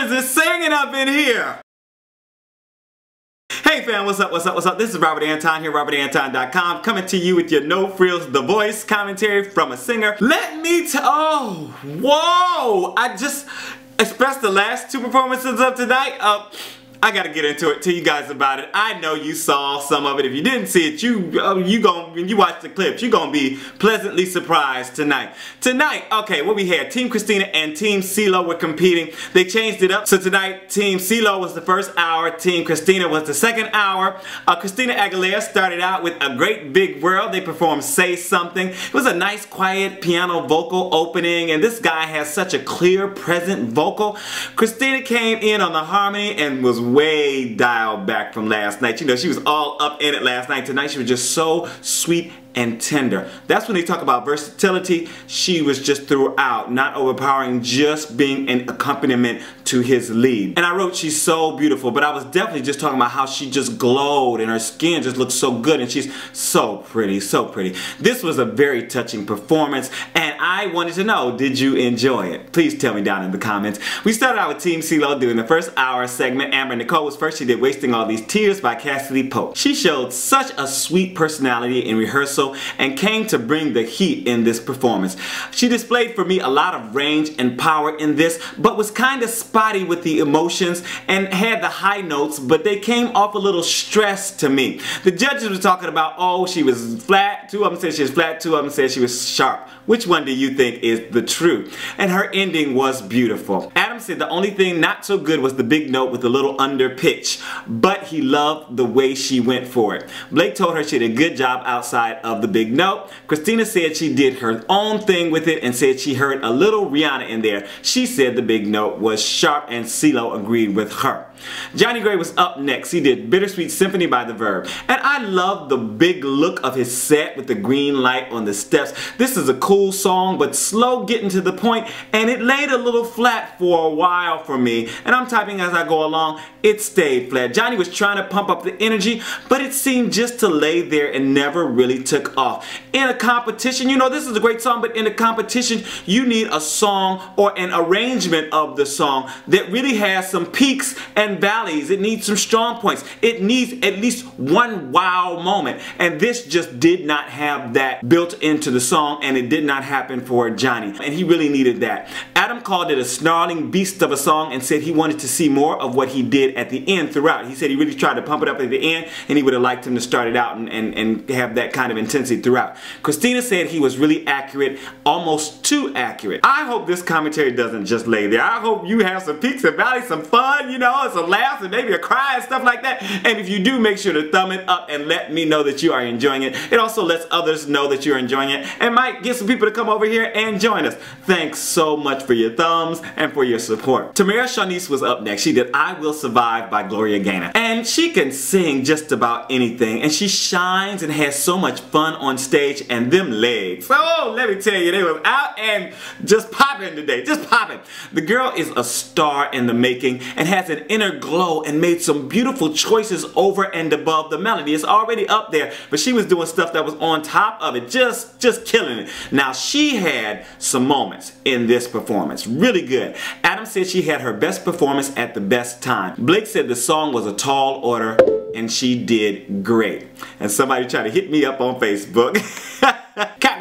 is it singing up in here? Hey fam, what's up, what's up, what's up? This is Robert Anton here, robertantonnyc.com, coming to you with your No Frills The Voice commentary from a singer. Oh, whoa! I just expressed the last two performances of tonight. I gotta get into it, tell you guys about it. I know you saw some of it. If you didn't see it, when you watch the clips, you're gonna be pleasantly surprised tonight. Okay, what we had, TeamChristina and TeamCeelo were competing. They changed it up. So tonight, TeamCeelo was the first hour, TeamChristina was the second hour. Christina Aguilera started out with A Great Big World. They performed Say Something. It was a nice, quiet piano vocal opening, and this guy has such a clear, present vocal. Christina came in on the harmony and was way dialed back from last night. You know, she was all up in it last night. Tonight she was just so sweet and tender. That's when they talk about versatility. She was just throughout, not overpowering, just being an accompaniment to his lead. And I wrote she's so beautiful, but I was definitely just talking about how she just glowed and her skin just looked so good, and she's so pretty, so pretty. This was a very touching performance, and I wanted to know, did you enjoy it? Please tell me down in the comments. We started out with TeamCeelo doing the first hour segment. Nicole was first. She did Wasting All These Tears by Cassidy. She showed such a sweet personality in rehearsal and came to bring the heat in this performance. She displayed for me a lot of range and power in this, but was kind of spotty with the emotions and had the high notes, but they came off a little stressed to me. The judges were talking about, oh, she was flat. Two of them said she was flat, two of them said she was sharp. Which one do you think is the truth? And her ending was beautiful. Adam said the only thing not so good was the big note with a little under pitch, but he loved the way she went for it. Blake told her she did a good job outside of the big note. Christina said she did her own thing with it and said she heard a little Rihanna in there. She said the big note was sharp, and Ceelo agreed with her. Jonny Gray was up next. He did Bittersweet Symphony by the Verve. And I love the big look of his set with the green light on the steps. This is a cool song, but slow getting to the point, and it laid a little flat for a while for me. And I'm typing as I go along. It stayed flat. Jonny was trying to pump up the energy, but it seemed just to lay there and never really took off. In a competition, you know, this is a great song, but in a competition, you need a song or an arrangement of the song that really has some peaks and valleys. It needs some strong points. It needs at least one wow moment, and this just did not have that built into the song, and it did not happen for Jonny, and he really needed that. Adam called it a snarling beast of a song and said he wanted to see more of what he did at the end throughout. He said he really tried to pump it up at the end, and he would have liked him to start it out and have that kind of intensity throughout. Christina said he was really accurate, almost too accurate. I hope this commentary doesn't just lay there. I hope you have some peaks and valleys, some fun, you know, some laughs and maybe a cry and stuff like that. And if you do, make sure to thumb it up and let me know that you are enjoying it. It also lets others know that you're enjoying it and might get some people to come over here and join us. Thanks so much for your thumbs and for your support. Tamara Chauniece was up next. She did I Will Survive by Gloria Gaynor. And she can sing just about anything, and she shines and has so much fun on stage, and them legs. Oh, let me tell you, they was out and just popping today, just popping. The girl is a star in the making and has an inner glow and made some beautiful choices over and above the melody. It's already up there, but she was doing stuff that was on top of it, just killing it. Now, she had some moments in this performance, really good. Adam said she had her best performance at the best time. Blake said the song was a tall order, and she did great. And somebody tried to hit me up on Facebook.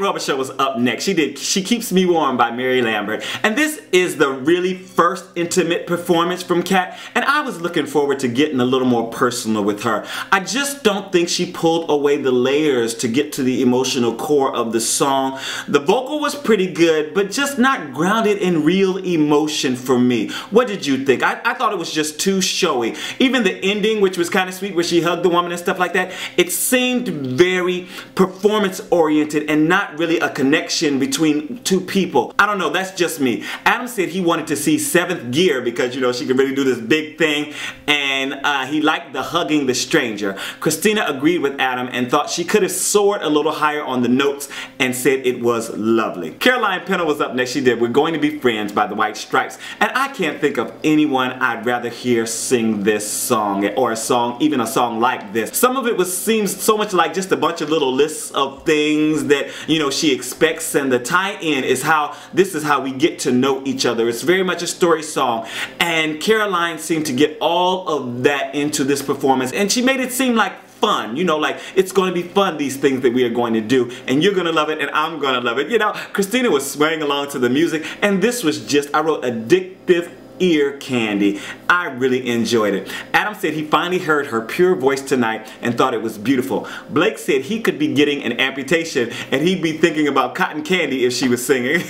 Robichaud was up next. She did She Keeps Me Warm by Mary Lambert. And this is the really first intimate performance from Kat, and I was looking forward to getting a little more personal with her. I just don't think she pulled away the layers to get to the emotional core of the song. The vocal was pretty good, but just not grounded in real emotion for me. What did you think? I thought it was just too showy. Even the ending, which was kind of sweet, where she hugged the woman and stuff like that, it seemed very performance oriented and not really a connection between two people. I don't know, that's just me. Adam said he wanted to see 7th gear because, you know, she could really do this big thing, and and he liked the hugging the stranger. Christina agreed with Adam and thought she could have soared a little higher on the notes and said it was lovely. Caroline Pennell was up next. She did We're Going to Be Friends by the White Stripes, and I can't think of anyone I'd rather hear sing this song, or a song, even a song like this. Some of it seems so much like just a bunch of little lists of things that, you know, she expects, and the tie-in is how this is how we get to know each other. It's very much a story song, and Caroline seemed to get all of that into this performance, and she made it seem like fun, you know, like it's going to be fun, these things that we are going to do, and you're going to love it and I'm going to love it. You know, Christina was swaying along to the music, and this was just, I wrote, addictive ear candy. I really enjoyed it. Adam said he finally heard her pure voice tonight and thought it was beautiful. Blake said he could be getting an amputation and he'd be thinking about cotton candy if she was singing.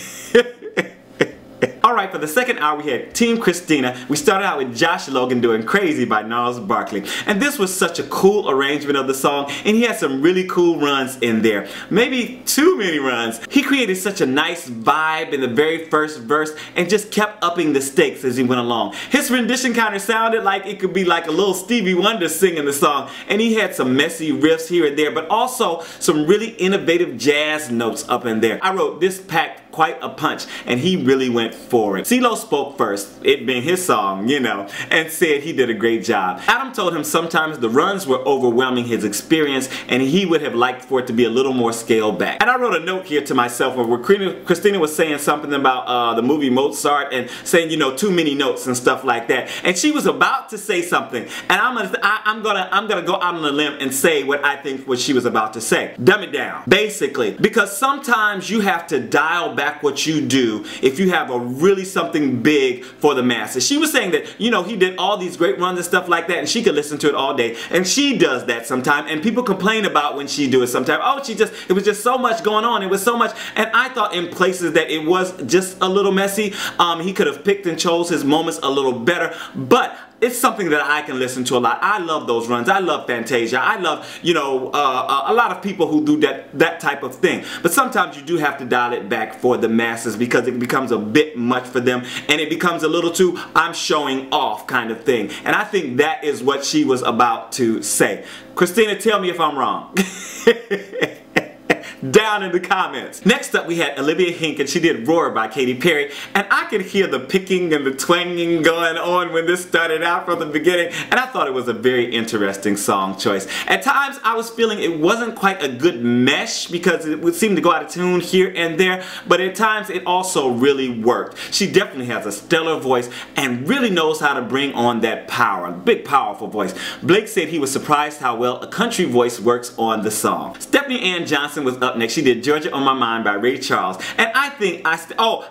Alright, for the second hour we had TeamChristina. We started out with Josh Logan doing Crazy by Gnarls Barkley. And this was such a cool arrangement of the song, and he had some really cool runs in there. Maybe too many runs. He created such a nice vibe in the very first verse and just kept upping the stakes as he went along. His rendition kind of sounded like it could be like a little Stevie Wonder singing the song, and he had some messy riffs here and there, but also some really innovative jazz notes up in there. I wrote, this packed quite a punch, and he really went for it. Ceelo spoke first, it being his song, you know, and said he did a great job. Adam told him sometimes the runs were overwhelming his experience, and he would have liked for it to be a little more scaled back. And I wrote a note here to myself where Christina was saying something about the movie Mozart and saying, you know, too many notes and stuff like that. And she was about to say something, and I'm gonna go out on a limb and say what I think what she was about to say. Dumb it down, basically, because sometimes you have to dial back what you do if you have a really something big for the masses. She was saying that, you know, he did all these great runs and stuff like that, and she could listen to it all day, and she does that sometimes, and people complain about when she do it sometimes. Oh, it was just so much going on, it was so much, and I thought in places that it was just a little messy. He could have picked and chose his moments a little better, but it's something that I can listen to a lot. I love those runs. I love Fantasia. I love, you know, a lot of people who do that type of thing. But sometimes you do have to dial it back for the masses because it becomes a bit much for them, and it becomes a little too I'm showing off kind of thing. And I think that is what she was about to say. Christina, tell me if I'm wrong. Down in the comments. Next up we had Olivia Hink, and she did Roar by Katy Perry, and I could hear the picking and the twanging going on when this started out from the beginning, and I thought it was a very interesting song choice. At times I was feeling it wasn't quite a good mesh because it would seem to go out of tune here and there, but at times it also really worked. She definitely has a stellar voice and really knows how to bring on that power, big powerful voice. Blake said he was surprised how well a country voice works on the song. Stephanie Ann Johnson was up next. She did Georgia on My Mind by Ray Charles, and I think I still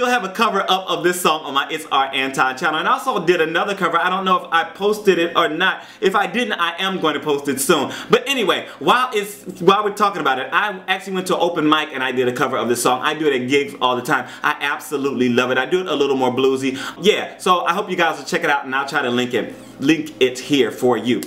have a cover up of this song on my It's Our Anton channel, and I also did another cover. I don't know if I posted it or not. If I didn't, I am going to post it soon. But anyway, while we're talking about it, I actually went to an open mic and I did a cover of this song. I do it at gigs all the time. I absolutely love it. I do it a little more bluesy. Yeah, so I hope you guys will check it out, and I'll try to link it here for you.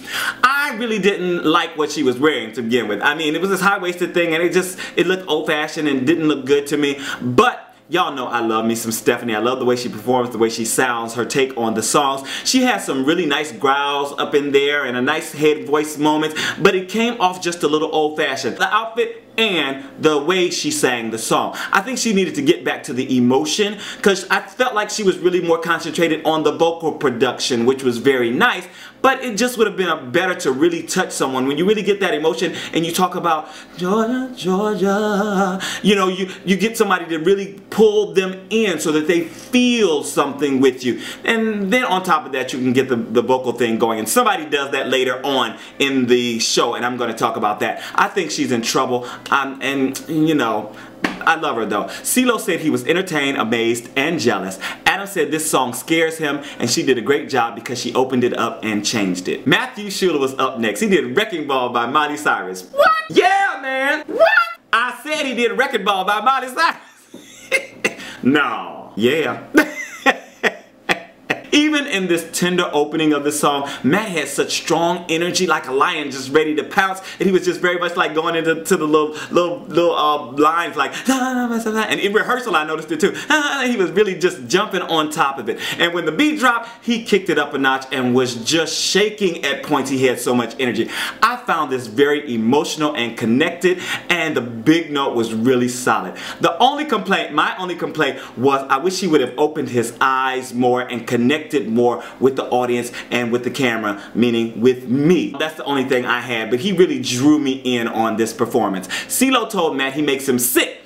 I really didn't like what she was wearing to begin with. I mean, it was this high-waisted thing, and it looked old-fashioned and didn't look good to me. But y'all know I love me some Stephanie. I love the way she performs, the way she sounds, her take on the songs. She has some really nice growls up in there and a nice head voice moment, but it came off just a little old-fashioned. The outfit and the way she sang the song. I think she needed to get back to the emotion, because I felt like she was really more concentrated on the vocal production, which was very nice, but it just would have been better to really touch someone. When you really get that emotion and you talk about Georgia, Georgia, you know, you get somebody to really pull them in so that they feel something with you. And then on top of that, you can get the vocal thing going. And somebody does that later on in the show, and I'm going to talk about that. I think she's in trouble. And you know, I love her though. Ceelo said he was entertained, amazed, and jealous. Adam said this song scares him, and she did a great job because she opened it up and changed it. Matthew Schuler was up next. He did Wrecking Ball by Miley Cyrus. What? Yeah, man. What? I said he did Wrecking Ball by Miley Cyrus. No. Yeah. Even in this tender opening of the song, Matt had such strong energy, like a lion just ready to pounce, and he was just very much like going into the little lines like, and in rehearsal I noticed it too. He was really just jumping on top of it. And when the beat dropped, he kicked it up a notch and was just shaking at points. He had so much energy. I found this very emotional and connected, and the big note was really solid. My only complaint was I wish he would have opened his eyes more and connected more with the audience and with the camera, meaning with me. That's the only thing I had, but he really drew me in on this performance. Ceelo told Matt he makes him sick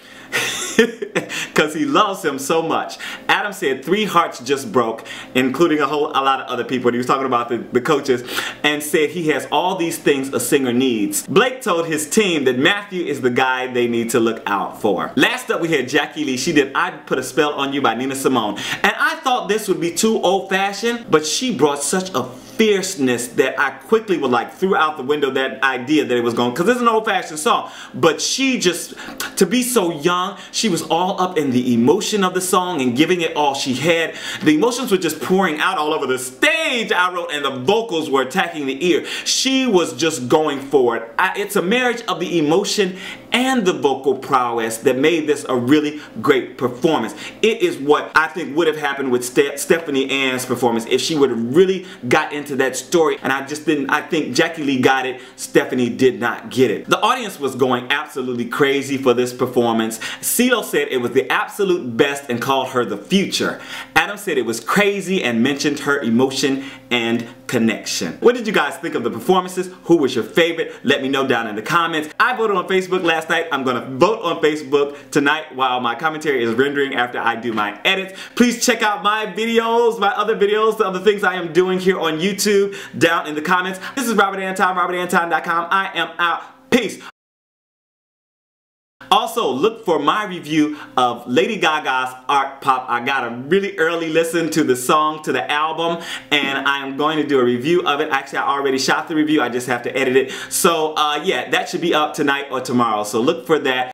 because he loves him so much. Adam said 3 hearts just broke, including a lot of other people. He was talking about the coaches, and said he has all these things a singer needs. Blake told his team that Matthew is the guy they need to look out for. Last up we had Jacquie Lee. She did I Put a Spell on You by Nina Simone. And I thought this would be too old-fashioned, but she brought such a fierceness that I quickly would like threw out the window that idea that it was going, because it's an old-fashioned song, but she just, to be so young, she was all up in the emotion of the song and giving it all she had. The emotions were just pouring out all over the stage, I wrote, and the vocals were attacking the ear. She was just going for it. It's a marriage of the emotion and the vocal prowess that made this a really great performance. It is what I think would have happened with Stephanie Ann's performance if she would have really got into that story, and I think Jacquie Lee got it, Stephanie did not get it. The audience was going absolutely crazy for this performance. Ceelo said it was the absolute best and called her the future. Adam said it was crazy and mentioned her emotion and connection. What did you guys think of the performances? Who was your favorite? Let me know down in the comments. I voted on Facebook last night. I'm gonna vote on Facebook tonight while my commentary is rendering after I do my edits. Please check out my videos, my other videos, the other things I am doing here on YouTube down in the comments. This is Robert Anton, robertantonnyc.com. I am out. Peace. Also, look for my review of Lady Gaga's Art Pop. I got a really early listen to the song, to the album, and I am going to do a review of it. Actually, I already shot the review. I just have to edit it. So, yeah, that should be up tonight or tomorrow. So look for that.